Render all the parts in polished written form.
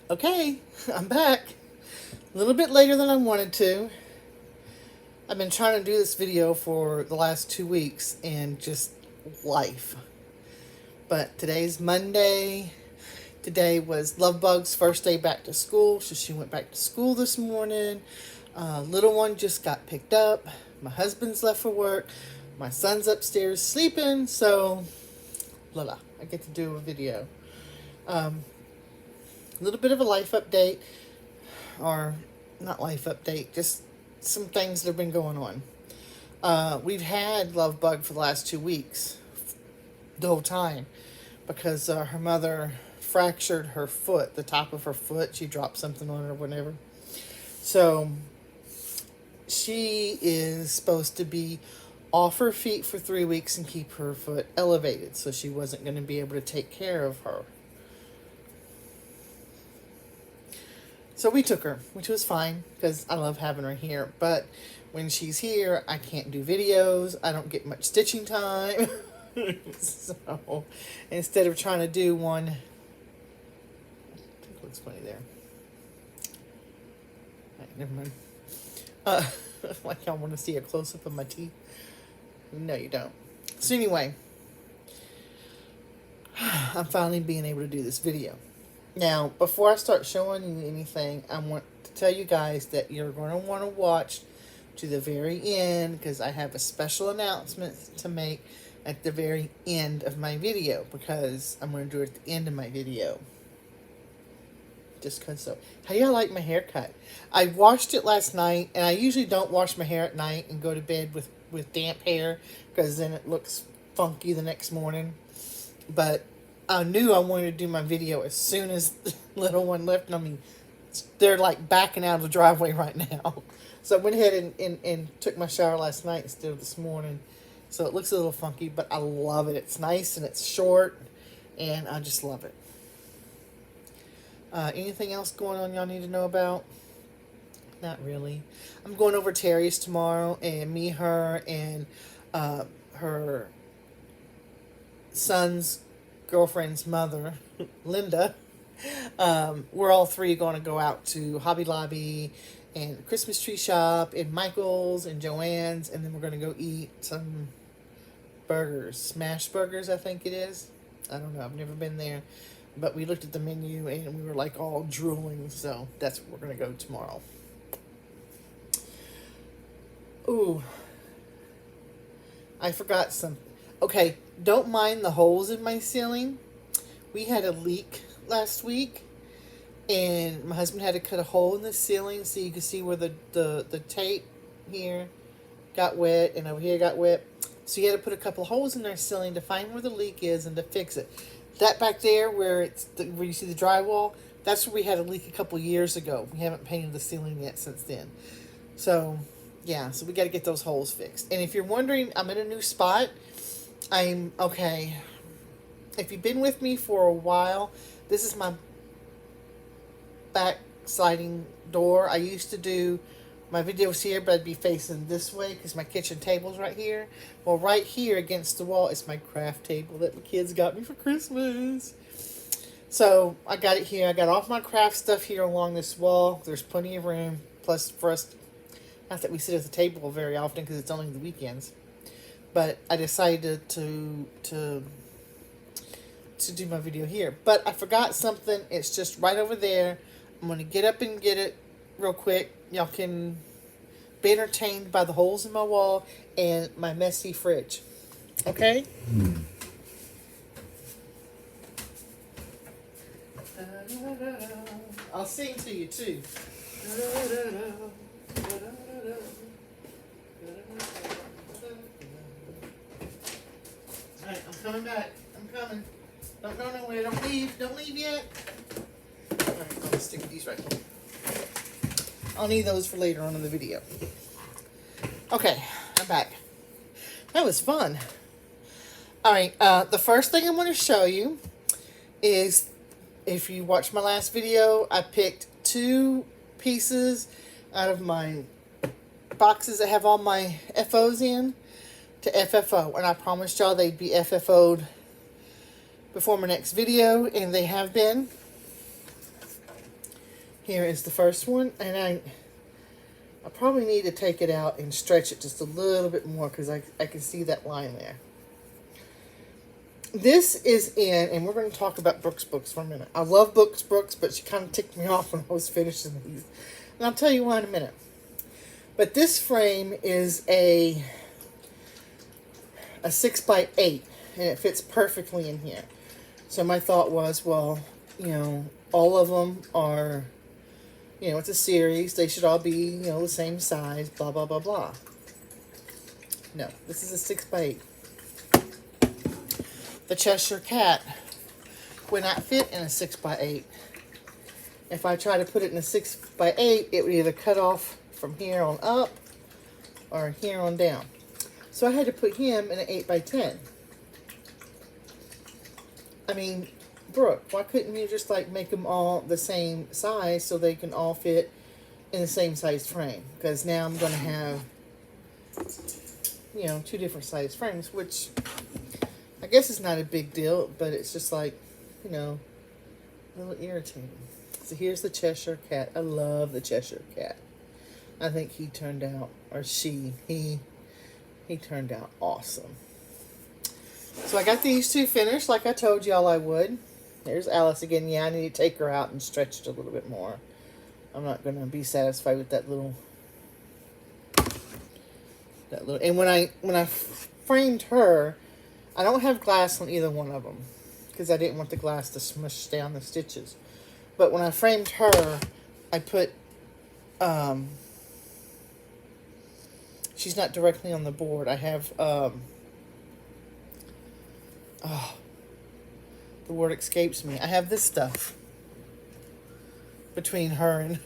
Okay, I'm back. A little bit later than I wanted to. I've been trying to do this video for the last 2 weeks and just life. But today's Monday. Today was Lovebug's first day back to school, so she went back to school this morning. Little one just got picked up. My husband's left for work. My son's upstairs sleeping, so I get to do a video. A little bit of a life update, or not life update, just some things that have been going on. We've had Lovebug for the last 2 weeks, the whole time, because her mother fractured her foot, the top of her foot. She dropped something on it or whatever. So she is supposed to be off her feet for 3 weeks and keep her foot elevated, so she wasn't going to be able to take care of her. So we took her, which was fine because I love having her here. But when she's here, I can't do videos. I don't get much stitching time. So instead of trying to do one, I think it looks funny there. Right, never mind. Like y'all want to see a close-up of my teeth? No, you don't. So anyway, I'm finally being able to do this video. Now, before I start showing you anything, I want to tell you guys that you're going to want to watch to the very end, because I have a special announcement to make at the very end of my video, because I'm going to do it at the end of my video. Just because so. How do y'all like my haircut? I washed it last night, and I usually don't wash my hair at night and go to bed with damp hair, because then it looks funky the next morning. But I knew I wanted to do my video as soon as the little one left. I mean, they're like backing out of the driveway right now. So I went ahead and took my shower last night instead of this morning. So it looks a little funky, but I love it. It's nice and it's short, and I just love it. Anything else going on y'all need to know about? Not really. I'm going over to Terry's tomorrow, and me, her, and her son's girlfriend's mother, Linda, we're all three going to go out to Hobby Lobby and Christmas Tree Shop and Michael's and Joann's, and then we're going to go eat some burgers, smash burgers, I think it is. I don't know, I've never been there, but we looked at the menu and we were like all drooling, so that's where we're going to go tomorrow. Ooh, I forgot something. Okay, don't mind the holes in my ceiling. We had a leak last week, and my husband had to cut a hole in the ceiling so you can see where the tape here got wet and over here got wet. So you had to put a couple of holes in our ceiling to find where the leak is and to fix it. That back there where where you see the drywall, that's where we had a leak a couple years ago. We haven't painted the ceiling yet since then. So yeah, so we got to get those holes fixed. And if you're wondering, I'm in a new spot. Okay, if you've been with me for a while, this is my back sliding door. I used to do my videos here, but I'd be facing this way because my kitchen table's right here. Well, right here against the wall is my craft table that the kids got me for Christmas. So I got it here. I got all my craft stuff here along this wall. There's plenty of room. Plus for us, not that we sit at the table very often because it's only the weekends. But I decided to do my video here. But I forgot something. It's just right over there. I'm going to get up and get it real quick. Y'all can be entertained by the holes in my wall and my messy fridge. Okay? I'll sing to you too. Alright, I'm coming back. I'm coming. Don't go nowhere. Don't leave. Don't leave yet. Alright, I'm gonna stick these right here. I'll need those for later on in the video. Okay, I'm back. That was fun. Alright, the first thing I'm going to show you is, if you watched my last video, I picked 2 pieces out of my boxes that have all my FOs in to FFO, and I promised y'all they'd be FFO'd before my next video, and they have been. Here is the first one, and I probably need to take it out and stretch it just a little bit more because I can see that line there. This is in, and we're going to talk about Brooks books for a minute. I love Brooks, but she kind of ticked me off when I was finishing these. And I'll tell you why in a minute. But this frame is a 6x8, and it fits perfectly in here. So my thought was, well, you know, all of them are, you know, it's a series. They should all be, you know, the same size, blah, blah, blah, blah. No, this is a 6x8. The Cheshire Cat would not fit in a 6x8. If I try to put it in a 6x8, it would either cut off from here on up or here on down. So I had to put him in an 8x10. I mean, Brooke, why couldn't you just like make them all the same size so they can all fit in the same size frame? Because now I'm going to have, you know, 2 different size frames, which I guess it's not a big deal, but it's just like, you know, a little irritating. So here's the Cheshire Cat. I love the Cheshire Cat. I think he turned out, or he turned out awesome. So I got these 2 finished like I told y'all I would. There's Alice again. Yeah, I need to take her out and stretch it a little bit more. I'm not going to be satisfied with that little. And when I framed her, I don't have glass on either one of them because I didn't want the glass to smush down the stitches. But when I framed her, I put, she's not directly on the board. I have, the word escapes me. I have this stuff between her and,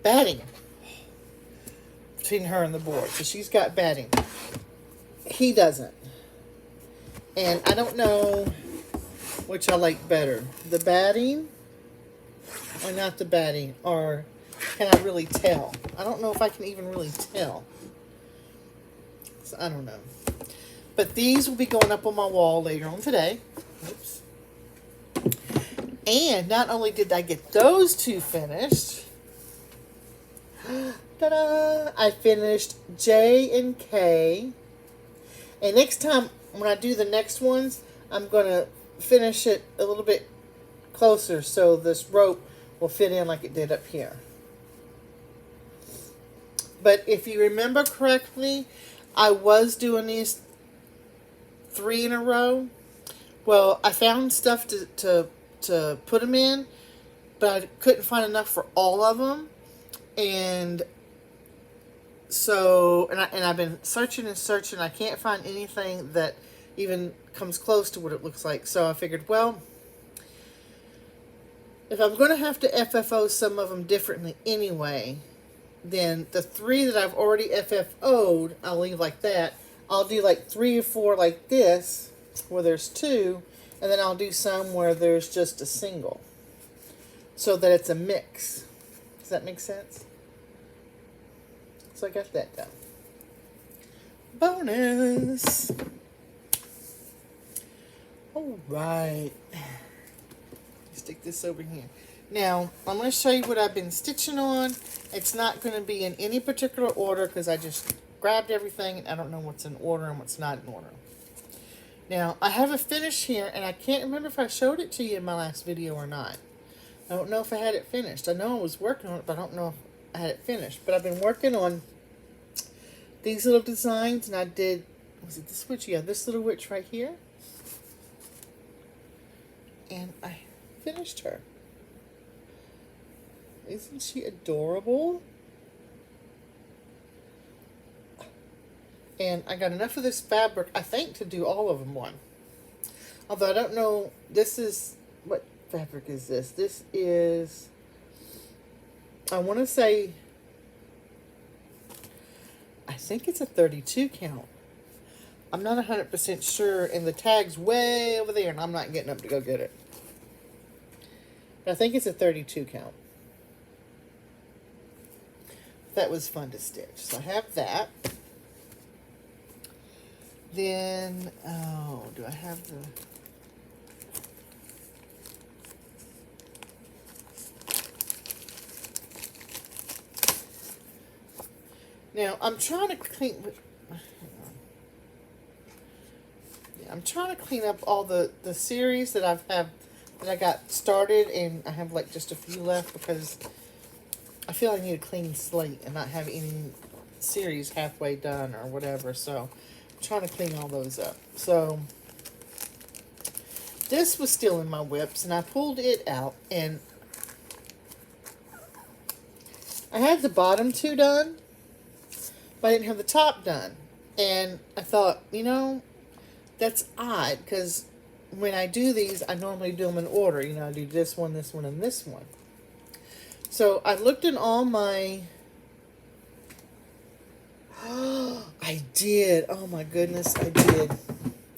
batting. Between her and the board. So she's got batting. He doesn't. And I don't know which I like better. The batting or not the batting? Or can I really tell? I don't know if I can even really tell. So I don't know. But these will be going up on my wall later on today. Oops. And not only did I get those 2 finished, ta-da! I finished J and K. And next time, when I do the next ones, I'm going to finish it a little bit closer so this rope will fit in like it did up here. But if you remember correctly, I was doing these 3 in a row. Well, I found stuff to put them in, but I couldn't find enough for all of them. And so, and I've been searching and searching. I can't find anything that even comes close to what it looks like. So I figured, well, if I'm going to have to FFO some of them differently anyway, then the 3 that I've already FFO'd, I'll leave like that. I'll do like 3 or 4 like this, where there's 2, and then I'll do some where there's just a single, so that it's a mix. Does that make sense? So I got that done. Bonus! Alright. Stick this over here. Now, I'm going to show you what I've been stitching on. It's not going to be in any particular order because I just grabbed everything and I don't know what's in order and what's not in order. Now, I have a finish here and I can't remember if I showed it to you in my last video or not. I don't know if I had it finished. I know I was working on it, but I don't know if I had it finished. But I've been working on these little designs and I did, was it this witch? Yeah, this little witch right here. And I finished her. Isn't she adorable? And I got enough of this fabric, I think, to do all of them one. Although I don't know, this is, what fabric is this? This is, I want to say, I think it's a 32 count. I'm not 100% sure, and the tag's way over there, and I'm not getting up to go get it. But I think it's a 32 count. That was fun to stitch. So I have that. Then, oh, do I have the... Now, I'm trying to clean... Yeah, I'm trying to clean up all the series that that I got started, and I have like just a few left because I feel I need a clean slate and not have any series halfway done or whatever. So I'm trying to clean all those up. So this was still in my whips, and I pulled it out, and I had the bottom two done, but I didn't have the top done. And I thought, you know, that's odd, because when I do these, I normally do them in order. You know, I do this one, and this one. So I looked in all my... I did. Oh my goodness, I did.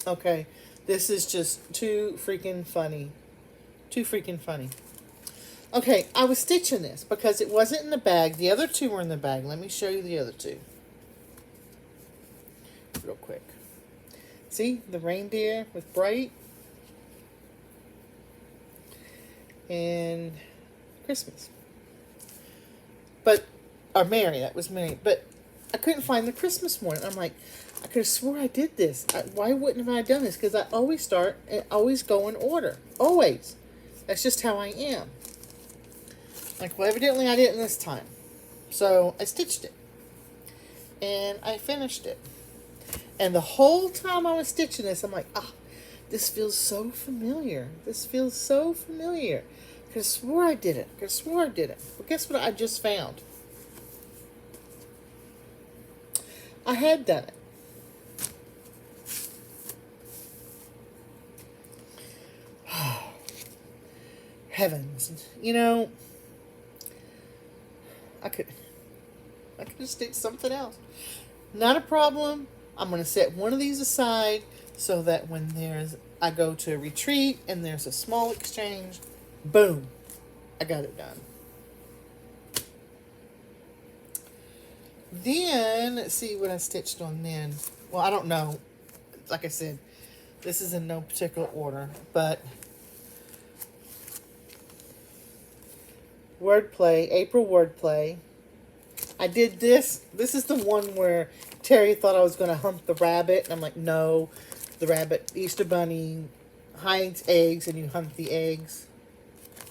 Okay, this is just too freaking funny. Too freaking funny. Okay, I was stitching this because it wasn't in the bag. The other two were in the bag. Let me show you the other two. Real quick. See, the reindeer with Bright. And Christmas. But, or Mary, that was Mary. But I couldn't find the Christmas one. I'm like, I could have swore I did this. Why wouldn't have I done this? Because I always start and always go in order. Always. That's just how I am. Like, well, evidently I didn't this time. So I stitched it. And I finished it. And the whole time I was stitching this, I'm like, this feels so familiar. This feels so familiar. I could have swore I did it. I could have swore I did it. Well, guess what I just found? I had done it. Heavens. You know, I could have stitched something else. Not a problem. I'm going to set one of these aside so that when I go to a retreat and there's a small exchange, boom, I got it done. Then, let's see what I stitched on then. Well, I don't know. Like I said, this is in no particular order, but wordplay, April wordplay. I did this. This is the one where Terry thought I was going to hump the rabbit. And I'm like, no. The rabbit, Easter Bunny, hides eggs and you hump the eggs.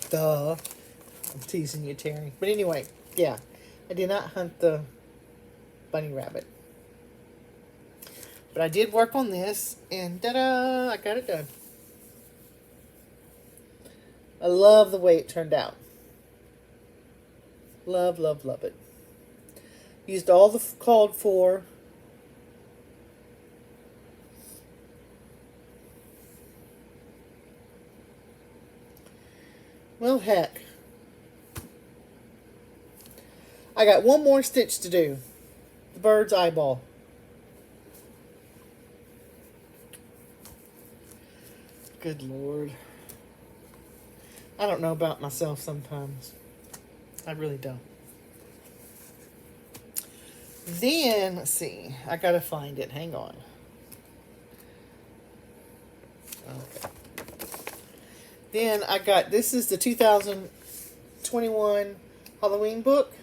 Duh. I'm teasing you, Terry. But anyway, yeah. I did not hunt the bunny rabbit. But I did work on this. And ta-da! I got it done. I love the way it turned out. Love, love, love it. Used all the called for. Well, heck. I got one more stitch to do. The bird's eyeball. Good Lord. I don't know about myself sometimes. I really don't. Then, let's see. I gotta find it. Hang on. Okay. Then I got, this is the 2021 Halloween book.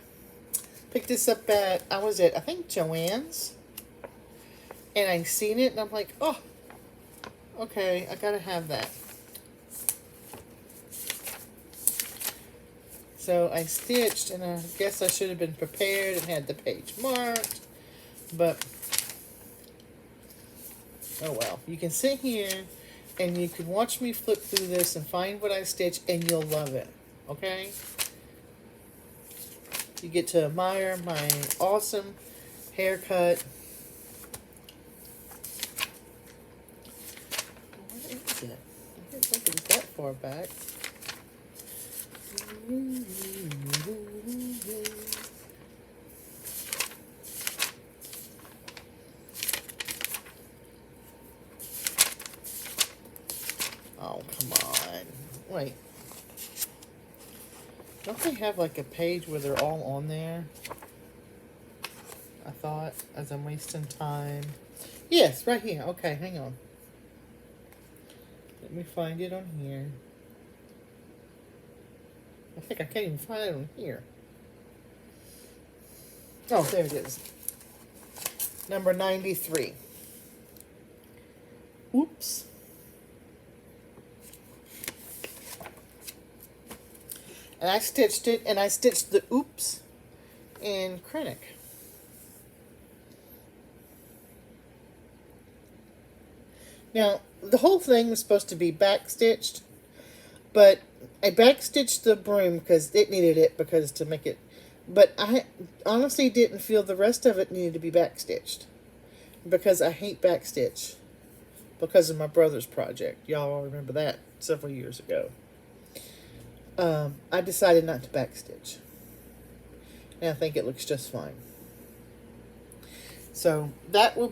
Picked this up at, I think Joann's. And I seen it and I'm like, oh, okay, I gotta have that. So I stitched, and I guess I should have been prepared and had the page marked. But, oh well. You can sit here, and you can watch me flip through this and find what I stitched, and you'll love it. Okay? You get to admire my awesome haircut. What is it? I didn't think it was that far back. Oh, come on. Wait. Don't they have like a page where they're all on there? I thought, as I'm wasting time. Yes, right here. Okay, hang on. Let me find it on here. I think I can't even find it on here. Oh, there it is. number 93. Oops. And I stitched it, and I stitched the oops in Krennic. Now, the whole thing was supposed to be back stitched, but I back stitched the broom because it needed it to make it. But I honestly didn't feel the rest of it needed to be back stitched because I hate back stitch because of my brother's project. Y'all all remember that several years ago. I decided not to back stitch, and I think it looks just fine. So that will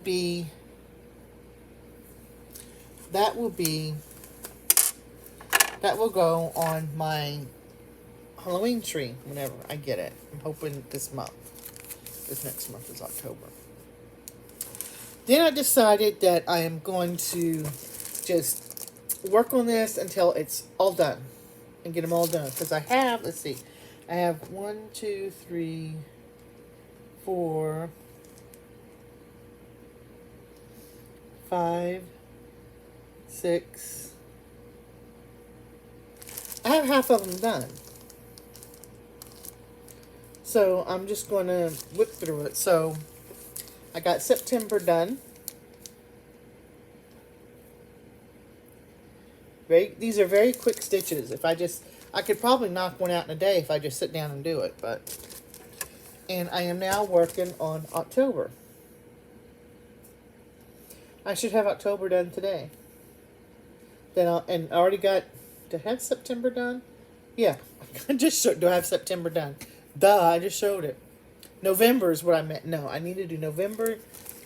go on my Halloween tree whenever I get it. I'm hoping this month. This next month is October. Then I decided that I am going to just work on this until it's all done. And get them all done. Because I have, let's see. I have 1, 2, 3, 4, 5, 6. I have half of them done. So I'm just going to whip through it. So I got September done. These are very quick stitches. I could probably knock one out in a day if I just sit down and do it. And I am now working on October. I should have October done today. And I already got. Do I have September done? Yeah, do I have September done? Duh, I just showed it. November is what I meant. No, I need to do November.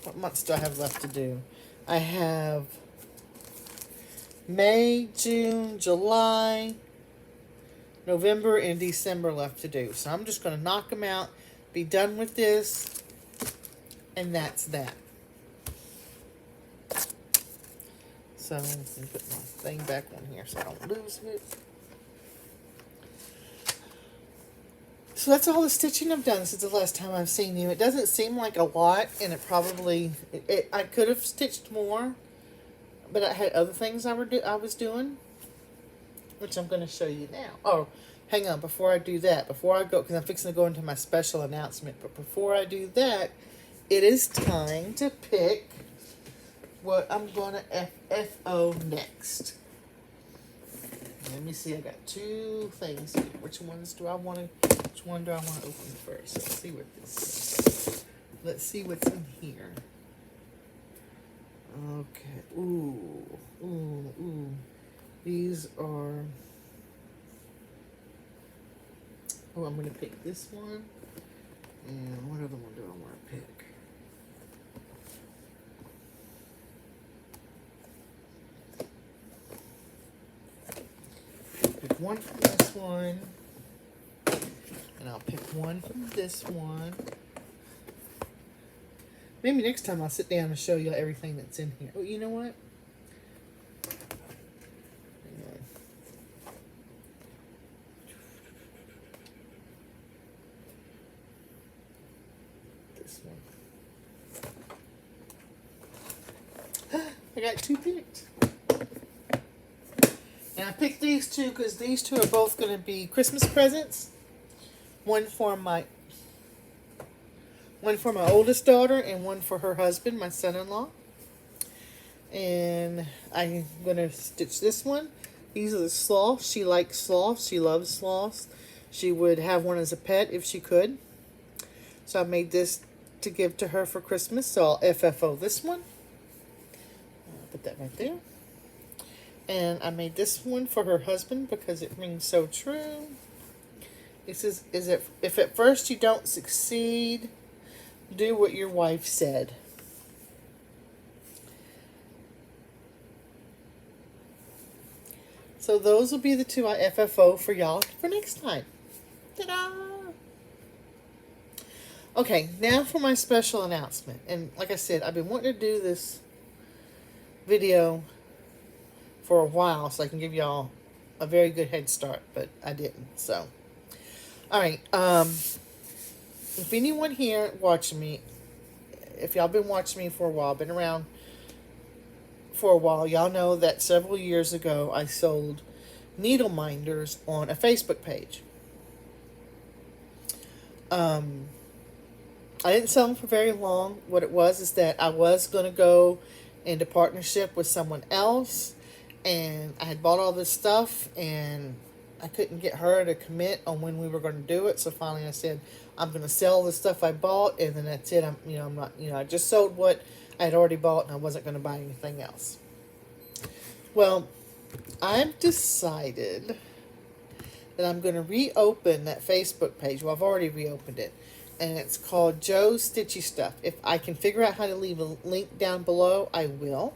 What months do I have left to do? I have May, June, July, November, and December left to do. So I'm just going to knock them out, be done with this, and that's that. So let me put my thing back on here so I don't lose it. So that's all the stitching I've done since the last time I've seen you. It doesn't seem like a lot, and it probably, I could have stitched more, but I had other things I was doing, which I'm going to show you now. Oh, hang on, before I do that, before I go, because I'm fixing to go into my special announcement, but before I do that, it is time to pick what I'm going to FFO next. Let me see, I got 2 things here. Which one do I want to open first? Let's see what this is. Let's see what's in here. Okay. Ooh. These are... Oh, I'm going to pick this one. And what other one do I want to pick? Pick one from this one, and I'll pick one from this one. Maybe next time I'll sit down and show you everything that's in here. Oh, you know what? Hang on. This one. I got 2 picked. And I picked these 2 because these 2 are both going to be Christmas presents. One for my oldest daughter and one for her husband, my son-in-law. And I'm going to stitch this one. These are the sloths. She likes sloths. She loves sloths. She would have one as a pet if she could. So I made this to give to her for Christmas. So I'll FFO this one. I'll put that right there. And I made this one for her husband because it rings so true. It says, if at first you don't succeed, do what your wife said. So those will be the 2 I FFO for y'all for next time. Ta-da! Okay, now for my special announcement. And like I said, I've been wanting to do this video for a while so I can give y'all a very good head start, but I didn't. So, all right. If anyone here watching me if y'all been watching me for a while, been around for a while, y'all know that several years ago I sold needle minders on a Facebook page. I didn't sell them for very long. What it was is that I was going to go into partnership with someone else, and I had bought all this stuff, and I couldn't get her to commit on when we were going to do it. So finally I said, I'm going to sell the stuff I bought, and then that's it. I'm not, I just sold what I had already bought, and I wasn't going to buy anything else. Well, I've decided that I'm going to reopen that Facebook page. Well, I've already reopened it. And it's called Joe's Stitchy Stuff. If I can figure out how to leave a link down below, I will.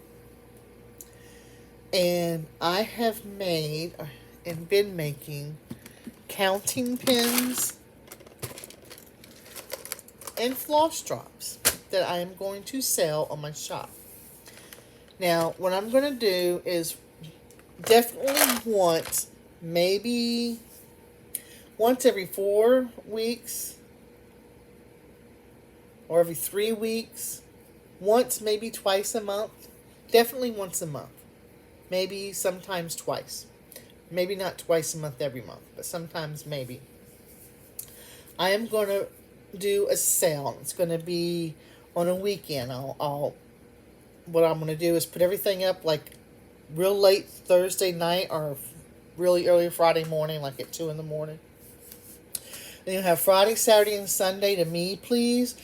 And I have made and been making counting pins and floss drops that I am going to sell on my shop. Now, what I'm going to do is definitely maybe once every 4 weeks or every 3 weeks, once, maybe twice a month, definitely once a month, maybe sometimes twice, maybe not twice a month every month, but sometimes maybe. I am going to do a sale. It's going to be on a weekend. What I'm going to do is put everything up like real late Thursday night or really early Friday morning, like at 2 in the morning. Then you have Friday, Saturday, and Sunday to me, please.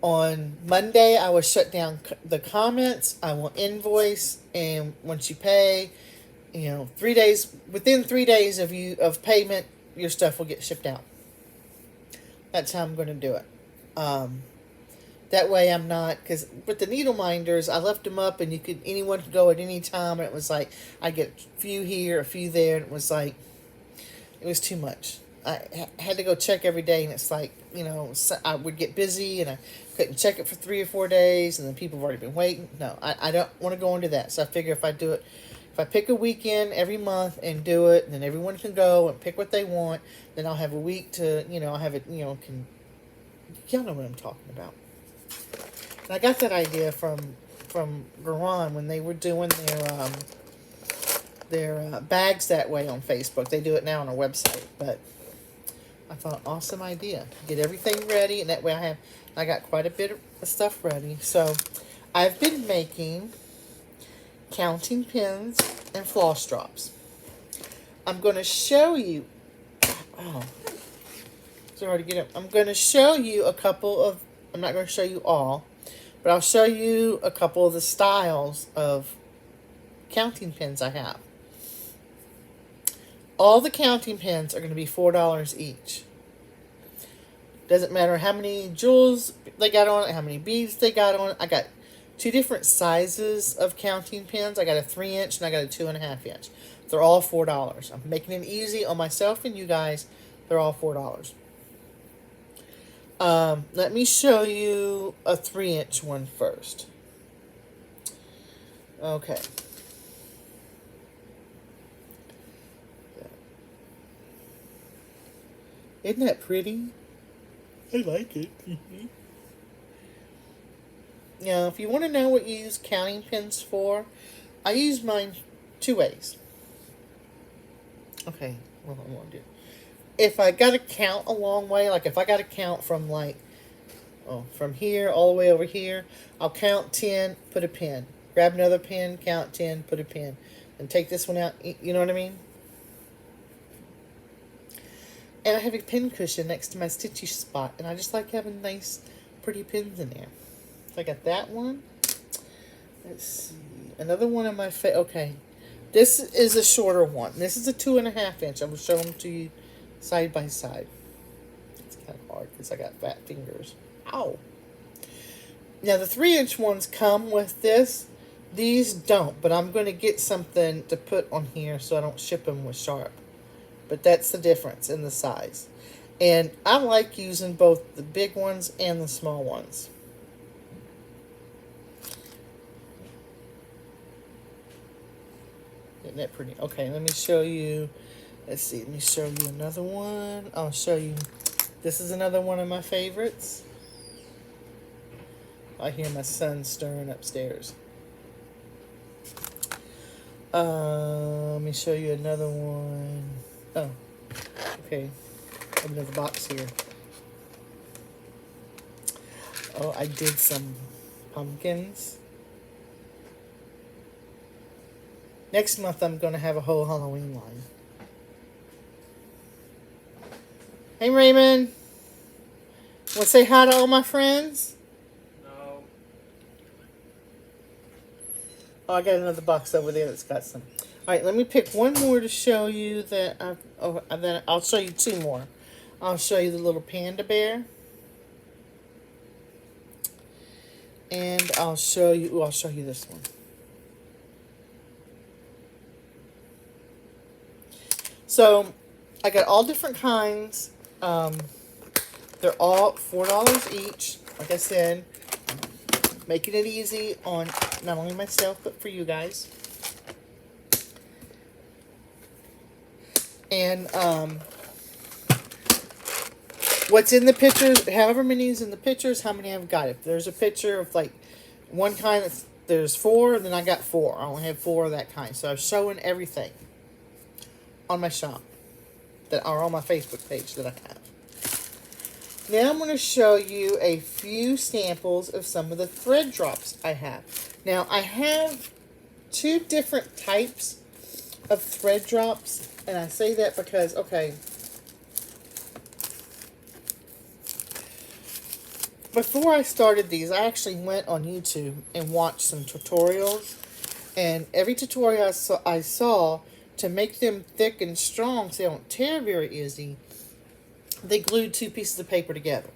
On Monday, I will shut down the comments. I will invoice, and once you pay, 3 days, within 3 days of payment, your stuff will get shipped out. That's how I'm going to do it. That way I'm not, because with the needle minders, I left them up, and anyone could go at any time, and it was like, I get a few here, a few there, and it was like, it was too much. I had to go check every day, and it's like, I would get busy, and I couldn't check it for 3 or 4 days, and then people have already been waiting. No, I don't want to go into that. So I figure if I pick a weekend every month and do it, and then everyone can go and pick what they want, then I'll have a week to, y'all know what I'm talking about. And I got that idea from Garan when they were doing their bags that way on Facebook. They do it now on our website, but I thought, awesome idea. Get everything ready, and that way I got quite a bit of stuff ready. So I've been making counting pins and floss drops. I'm going to show you. It's hard to get up. I'm going to show you a couple of. I'm not going to show you all, but I'll show you a couple of the styles of counting pins I have. All the counting pins are going to be $4 each. Doesn't matter how many jewels they got on it, how many beads they got on it. I got 2 different sizes of counting pins. I got a 3-inch and I got a 2.5 inch. They're all $4. I'm making it easy on myself and you guys. They're all $4. Let me show you a 3-inch one first. Okay. Isn't that pretty? I like it. Now, if you want to know what you use counting pins for, I use mine 2 ways. Okay, what I want to do. If I got to count a long way, like if I got to count from from here all the way over here, I'll count 10, put a pin. Grab another pin, count 10, put a pin. And take this one out, you know what I mean? And I have a pin cushion next to my stitchy spot. And I just like having nice, pretty pins in there. So I got that one. Let's see. Another one of my okay. This is a shorter one. This is a 2.5 inch. I will show them to you side by side. It's kind of hard because I got fat fingers. Ow. Now the 3-inch ones come with this. These don't. But I'm going to get something to put on here so I don't ship them with sharp. But that's the difference in the size. And I like using both the big ones and the small ones. Isn't that pretty? Okay, let me show you. Let's see. Let me show you another one. I'll show you. This is another one of my favorites. I hear my son stirring upstairs. Let me show you another one. Oh, okay. I have another box here. Oh, I did some pumpkins. Next month, I'm going to have a whole Halloween line. Hey, Raymond. Want to say hi to all my friends? No. Oh, I got another box over there that's got some. All right, let me pick one more to show you that then I'll show you two more. I'll show you the little Panda Bear. And I'll show you this one. So, I got all different kinds. They're all $4 each. Like I said, making it easy on not only myself, but for you guys. And what's in the pictures, however many is in the pictures, how many I've got. If there's a picture of like one kind, there's 4, then I got 4. I only have 4 of that kind. So I'm showing everything on my shop that are on my Facebook page that I have. Now I'm going to show you a few samples of some of the thread drops I have. Now I have 2 different types of thread drops, and I say that because, okay, before I started these, I actually went on YouTube and watched some tutorials, and every tutorial I saw to make them thick and strong so they don't tear very easy, they glued 2 pieces of paper together.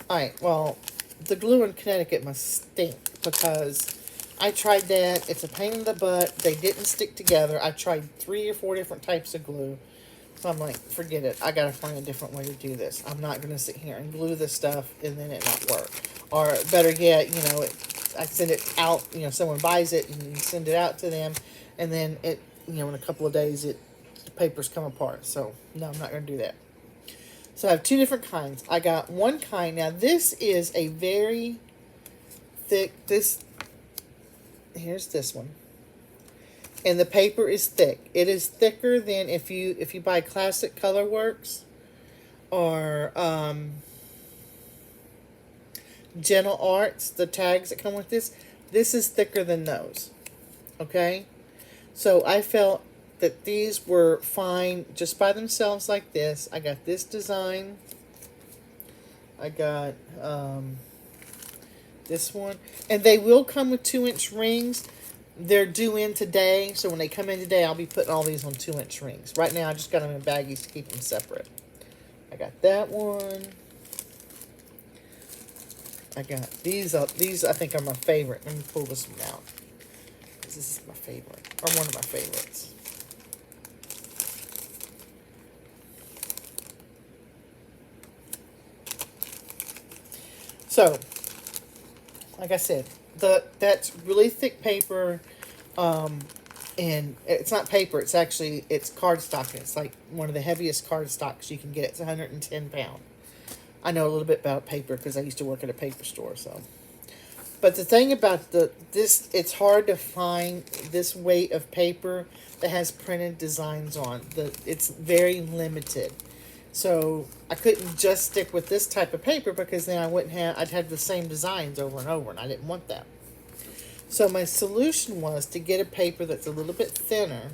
Alright, well, the glue in Connecticut must stink because I tried that. It's a pain in the butt. They didn't stick together. I tried 3 or 4 different types of glue. So I'm like, forget it. I got to find a different way to do this. I'm not going to sit here and glue this stuff and then it not work. Or better yet, you know, I send it out, you know, someone buys it and you send it out to them. And then it, you know, in a couple of days, the papers come apart. So, no, I'm not going to do that. So I have 2 different kinds. I got one kind. Now, this is a very thick, here's this one. And the paper is thick. It is thicker than if you buy Classic Colorworks or Gentle Arts, the tags that come with this. This is thicker than those. Okay? So I felt that these were fine just by themselves like this. I got this design. I got this one. And they will come with 2-inch rings. They're due in today. So when they come in today, I'll be putting all these on 2-inch rings. Right now, I just got them in baggies to keep them separate. I got that one. I got these. These I think are my favorite. Let me pull this one out. This is my favorite. Or one of my favorites. So, like I said, that's really thick paper, and it's not paper. It's actually cardstock. It's like one of the heaviest cardstocks you can get. It's 110 pounds. I know a little bit about paper because I used to work at a paper store. So, but the thing about this, it's hard to find this weight of paper that has printed designs on. It's very limited. So I couldn't just stick with this type of paper because then I'd have the same designs over and over, and I didn't want that. So my solution was to get a paper that's a little bit thinner,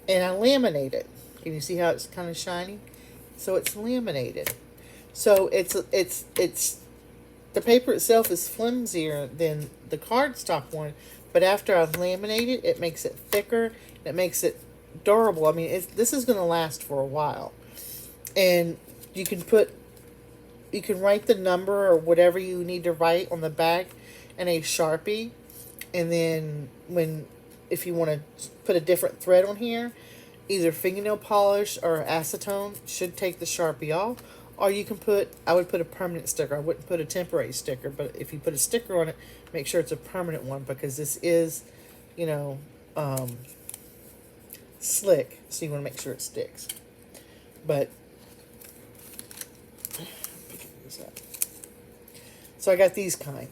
and I laminate it. Can you see how it's kind of shiny? So it's laminated. So it's the paper itself is flimsier than the cardstock one, but after I've laminated, it makes it thicker. It makes it durable. I mean, this is going to last for a while. And you can write the number or whatever you need to write on the back in a Sharpie. And then if you want to put a different thread on here, either fingernail polish or acetone should take the Sharpie off. Or you can I would put a permanent sticker. I wouldn't put a temporary sticker, but if you put a sticker on it, make sure it's a permanent one because this is, you know, slick. So you want to make sure it sticks. But So I got these kind.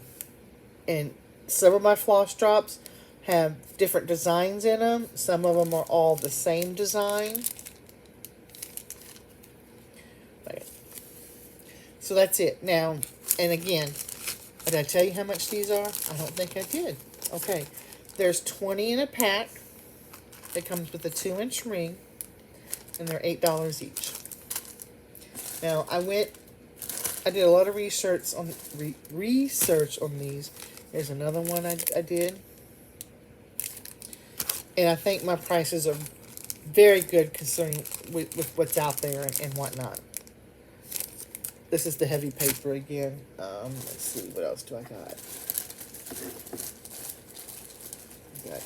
And some of my floss drops have different designs in them. Some of them are all the same design. Okay. So that's it. Now, and again, did I tell you how much these are? I don't think I did. Okay. There's 20 in a pack. It comes with a 2-inch ring. And they're $8 each. Now, I did a lot of research on these. There's another one I did. And I think my prices are very good concerning with what's out there and whatnot. This is the heavy paper again. Let's see, what else do I got? I got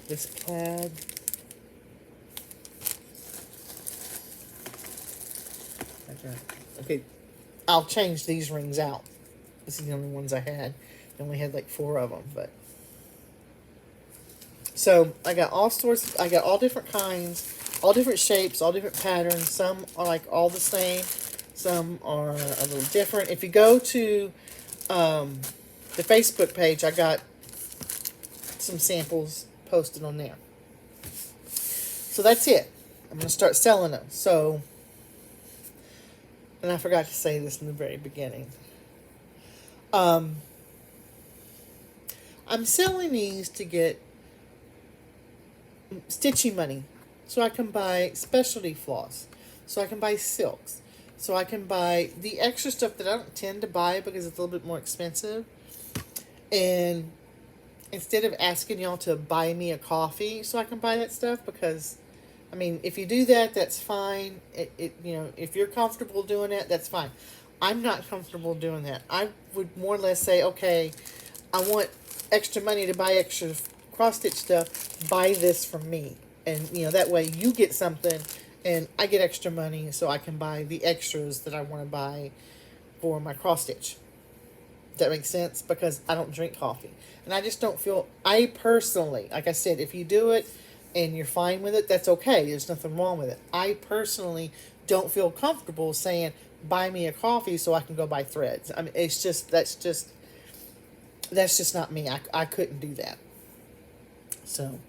this plaid. Okay, I'll change these rings out. This is the only ones I had. I only had like 4 of them, but. So I got all sorts. I got all different kinds, all different shapes, all different patterns. Some are like all the same. Some are a little different. If you go to the Facebook page, I got some samples posted on there. So that's it. I'm going to start selling them. So, and I forgot to say this in the very beginning. I'm selling these to get stitchy money, so I can buy specialty floss, so I can buy silks, so I can buy the extra stuff that I don't tend to buy because it's a little bit more expensive. And instead of asking y'all to buy me a coffee so I can buy that stuff, because I mean, if you do that, that's fine. If you're comfortable doing it, that's fine. I'm not comfortable doing that. I would more or less say, okay, I want extra money to buy extra cross-stitch stuff. Buy this from me. And, that way you get something and I get extra money so I can buy the extras that I want to buy for my cross-stitch. Does that make sense? Because I don't drink coffee. And I just don't feel, I personally, like I said, if you do it and you're fine with it, that's okay. There's nothing wrong with it. I personally don't feel comfortable saying, buy me a coffee so I can go buy threads. I mean, it's just, that's just not me. I couldn't do that. So,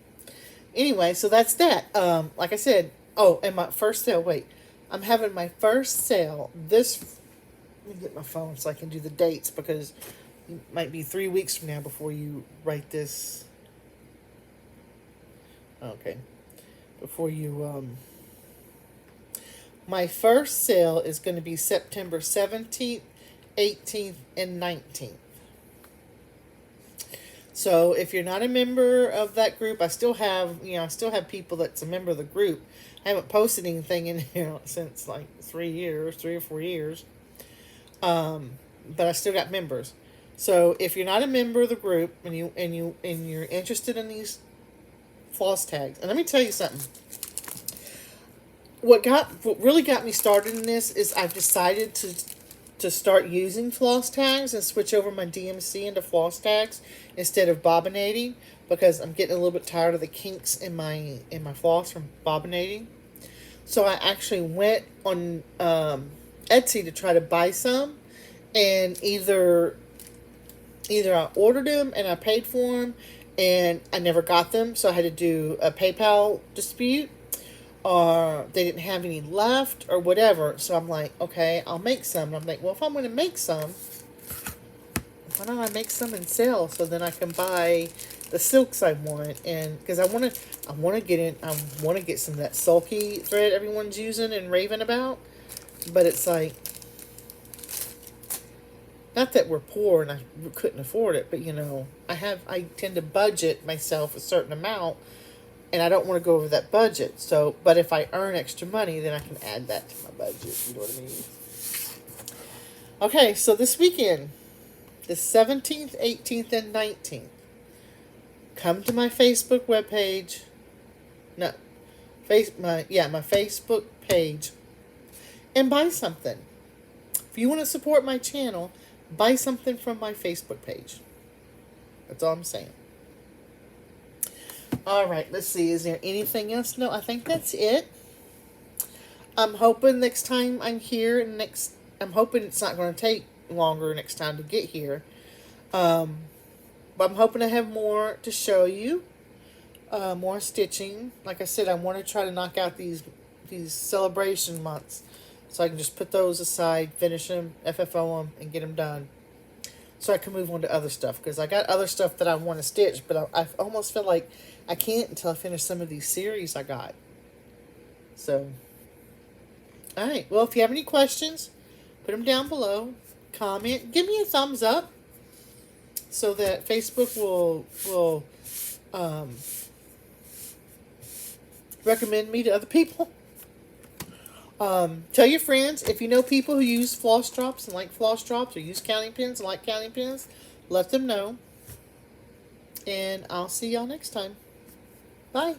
anyway, so that's that. Like I said, and my first sale, wait. I'm having my first sale this, let me get my phone so I can do the dates, because it might be 3 weeks from now before you write this. Okay. Before you, my first sale is going to be September 17th, 18th, and 19th. So if you're not a member of that group, I still have people that's a member of the group. I haven't posted anything in here since like 3 or 4 years. But I still got members. So if you're not a member of the group and you're interested in these floss tags, and let me tell you something. What really got me started in this is I've decided to start using floss tags and switch over my DMC into floss tags instead of bobbinating, because I'm getting a little bit tired of the kinks in my floss from bobbinating. So I actually went on Etsy to try to buy some, and either I ordered them and I paid for them and I never got them, so I had to do a PayPal dispute, or they didn't have any left, or whatever. So I'm like, okay, I'll make some. And I'm like, well, if I'm going to make some, why don't I make some and sell, so then I can buy the silks I want, and because I want to get some of that sulky thread everyone's using and raving about, but it's like, not that we're poor and I couldn't afford it, but I tend to budget myself a certain amount. And I don't want to go over that budget. So, but if I earn extra money, then I can add that to my budget. You know what I mean? Okay, so this weekend, the 17th, 18th, and 19th, come to my Facebook webpage. No, my Facebook page, and buy something. If you want to support my channel, buy something from my Facebook page. That's all I'm saying. All right, let's see. Is there anything else? No, I think that's it. I'm hoping next time I'm here, I'm hoping it's not going to take longer next time to get here. But I'm hoping to have more to show you. More stitching. Like I said, I want to try to knock out these celebration months, so I can just put those aside, finish them, FFO them, and get them done, so I can move on to other stuff. Because I got other stuff that I want to stitch, but I almost feel like I can't until I finish some of these series I got. So, all right. Well, if you have any questions, put them down below. Comment. Give me a thumbs up, so that Facebook will recommend me to other people. Tell your friends, if you know people who use floss drops and like floss drops, or use counting pins and like counting pins, let them know. And I'll see y'all next time. Bye.